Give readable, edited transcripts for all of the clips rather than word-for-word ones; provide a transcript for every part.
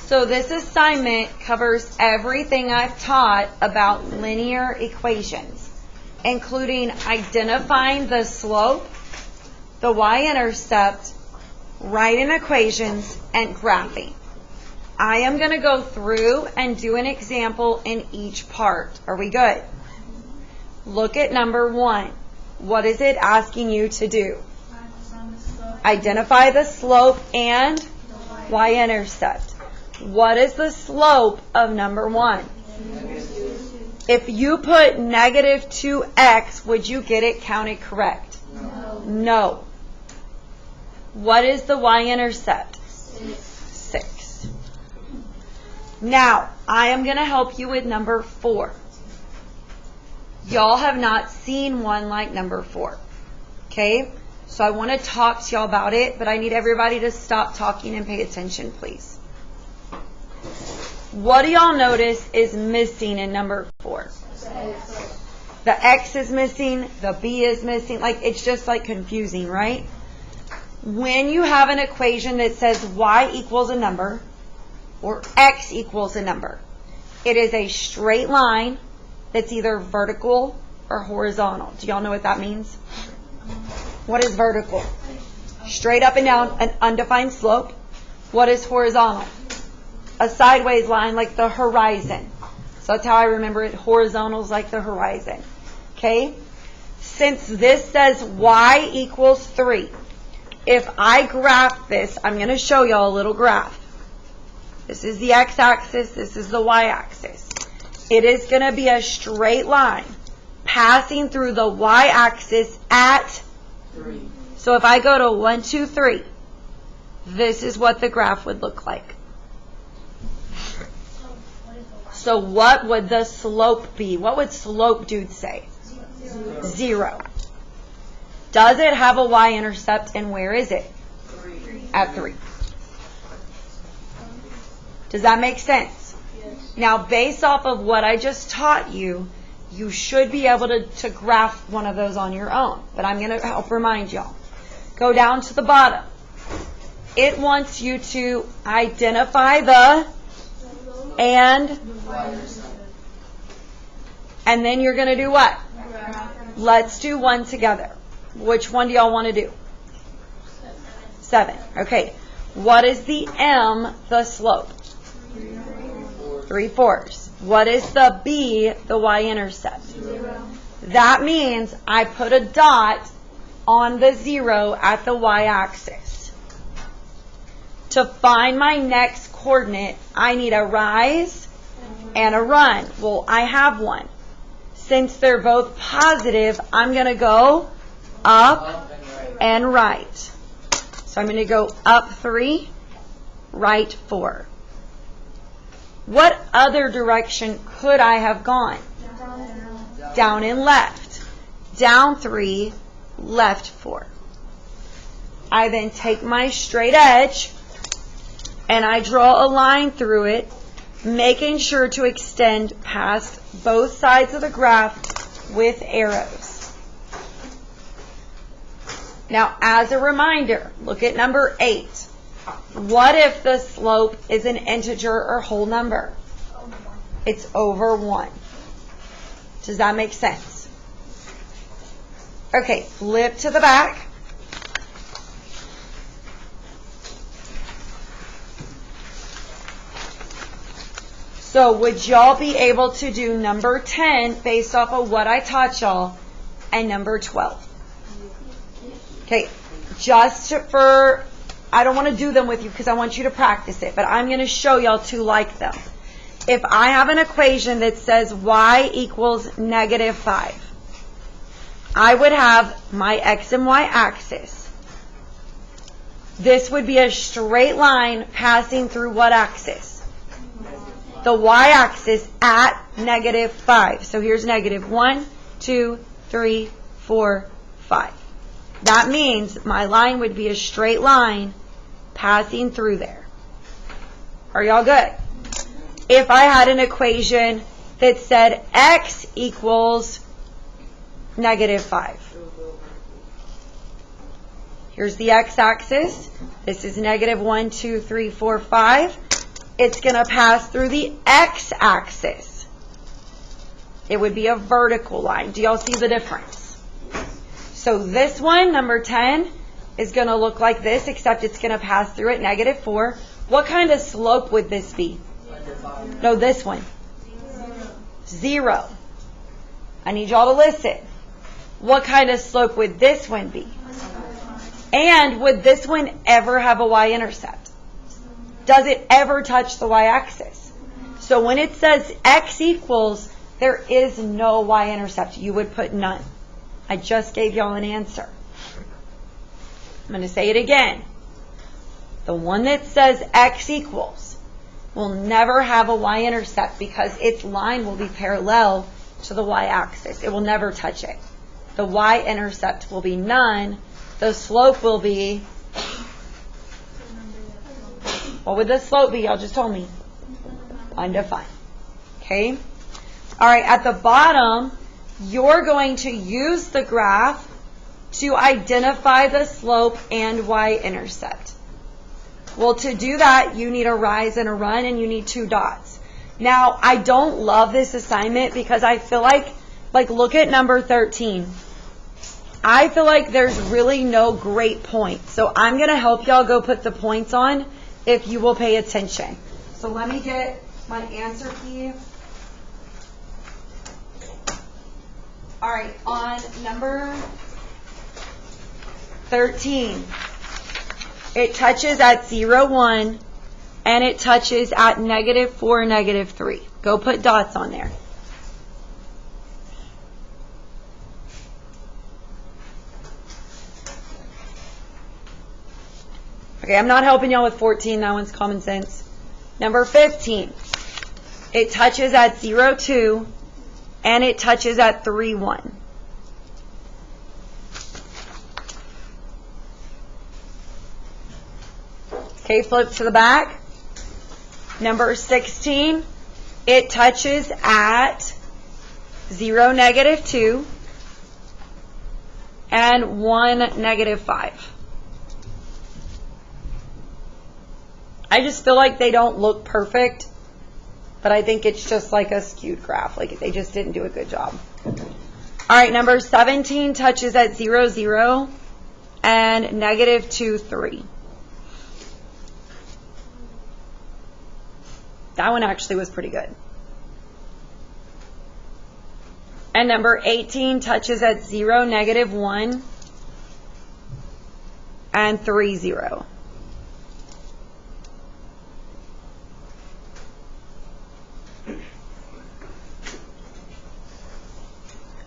So this assignment covers everything I've taught about linear equations, including identifying the slope, the y-intercept, writing equations, and graphing. I am going to go through and do an example in each part. Are we good? Look at number 1. What is it asking you to do? Identify the slope and y-intercept. What is the slope of number 1? If you put negative 2x, would you get it counted correct? No. What is the y-intercept? 6. Now, I am going to help you with number 4. Y'all have not seen one like number 4. Okay? So I want to talk to y'all about it, but I need everybody to stop talking and pay attention, please. What do y'all notice is missing in number 4? The x is missing, the b is missing. Like, it's just like confusing, right? When you have an equation that says y equals a number or x equals a number, it is a straight line that's either vertical or horizontal. Do y'all know what that means? What is vertical? Straight up and down, an undefined slope. What is horizontal? A sideways line like the horizon. So that's how I remember it. Horizontal is like the horizon. Okay? Since this says y equals 3, if I graph this, I'm going to show y'all a little graph. This is the x-axis. This is the y-axis. It is going to be a straight line passing through the y-axis at 3. So if I go to 1, 2, 3, this is what the graph would look like. So what would the slope be? What would slope dude say? 0. Does it have a y-intercept, and where is it? 3. At 3. Does that make sense? Yes. Now, based off of what I just taught you, you should be able to graph one of those on your own. But I'm going to help remind y'all. Go down to the bottom. It wants you to identify the and then you're going to do what? Let's do one together. Which one do y'all want to do? 7. Okay. What is the m, the slope? 3/4. What is the b, the y-intercept? 0. That means I put a dot on the 0 at the y-axis. To find my next coordinate, I need a rise and a run. Well, I have one. Since they're both positive, I'm going to go up and right. So I'm going to go up 3, right 4. What other direction could I have gone? Down and left. Down 3, left 4. I then take my straight edge and I draw a line through it, making sure to extend past both sides of the graph with arrows. Now, as a reminder, look at number 8. What if the slope is an integer or whole number? It's over 1. Does that make sense? Okay, flip to the back. So would y'all be able to do number 10 based off of what I taught y'all and number 12? Okay, just for, I don't want to do them with you because I want you to practice it, but I'm going to show y'all to like them. If I have an equation that says y equals -5, I would have my x and y axis. This would be a straight line passing through what axis? The y-axis at -5. So here's -1, 2, 3, 4, 5. That means my line would be a straight line passing through there. Are y'all good? If I had an equation that said x equals -5. Here's the x-axis. This is -1, 2, 3, 4, 5. it's going to pass through the x-axis. It would be a vertical line. Do y'all see the difference? So this one, number 10, is going to look like this, except it's going to pass through at -4. What kind of slope would this be? No, this one. 0. I need y'all to listen. What kind of slope would this one be? And would this one ever have a y-intercept? Does it ever touch the y-axis? So when it says x equals, there is no y-intercept. You would put none. I just gave y'all an answer. I'm going to say it again. The one that says x equals will never have a y-intercept because its line will be parallel to the y-axis. It will never touch it. The y-intercept will be none. The slope will be... What would the slope be? Y'all just told me. Undefined. Okay? All right, at the bottom, you're going to use the graph to identify the slope and y-intercept. Well, to do that, you need a rise and a run, and you need 2 dots. Now, I don't love this assignment because I feel like look at number 13. I feel like there's really no great point. So I'm going to help y'all go put the points on if you will pay attention. So let me get my answer key. All right, on number 13, it touches at 0, 1, and it touches at -4, -3. Go put dots on there. Okay, I'm not helping y'all with 14. That one's common sense. Number 15, it touches at 0, 2, and it touches at 3, 1. Okay, flip to the back. Number 16, it touches at 0, -2, and 1, -5. I just feel like they don't look perfect, but I think it's just like a skewed graph. Like they just didn't do a good job. All right, number 17 touches at 0, 0, and -2, 3. That one actually was pretty good. And number 18 touches at 0, -1, and 3, 0.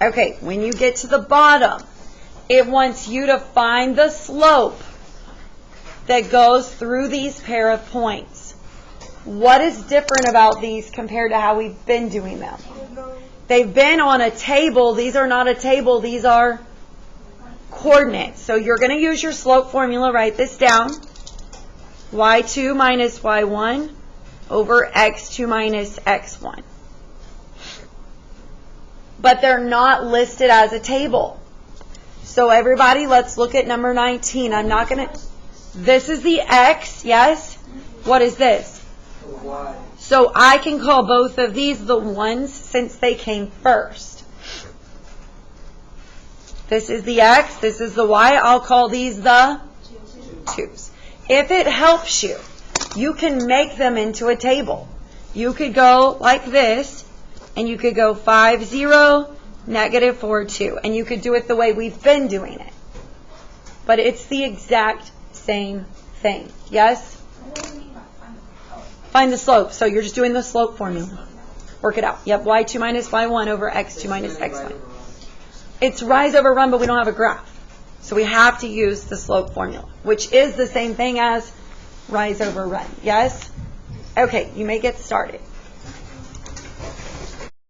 Okay, when you get to the bottom, it wants you to find the slope that goes through these pair of points. What is different about these compared to how we've been doing them? They've been on a table. These are not a table. These are coordinates. So you're going to use your slope formula. Write this down. y2 minus y1 over x2 minus x1. But they're not listed as a table. So everybody, let's look at number 19. I'm not going to... This is the x, yes? What is this? Y. So I can call both of these the ones since they came first. This is the x, this is the y. I'll call these the 2's. If it helps you, you can make them into a table. You could go like this, and you could go 5, 0, -4, 2. And you could do it the way we've been doing it. But it's the exact same thing. Yes? Find the slope. So you're just doing the slope formula. Work it out. Yep, y2 minus y1 over x2 minus x1. It's rise over run, but we don't have a graph. So we have to use the slope formula, which is the same thing as rise over run. Yes? Okay, you may get started.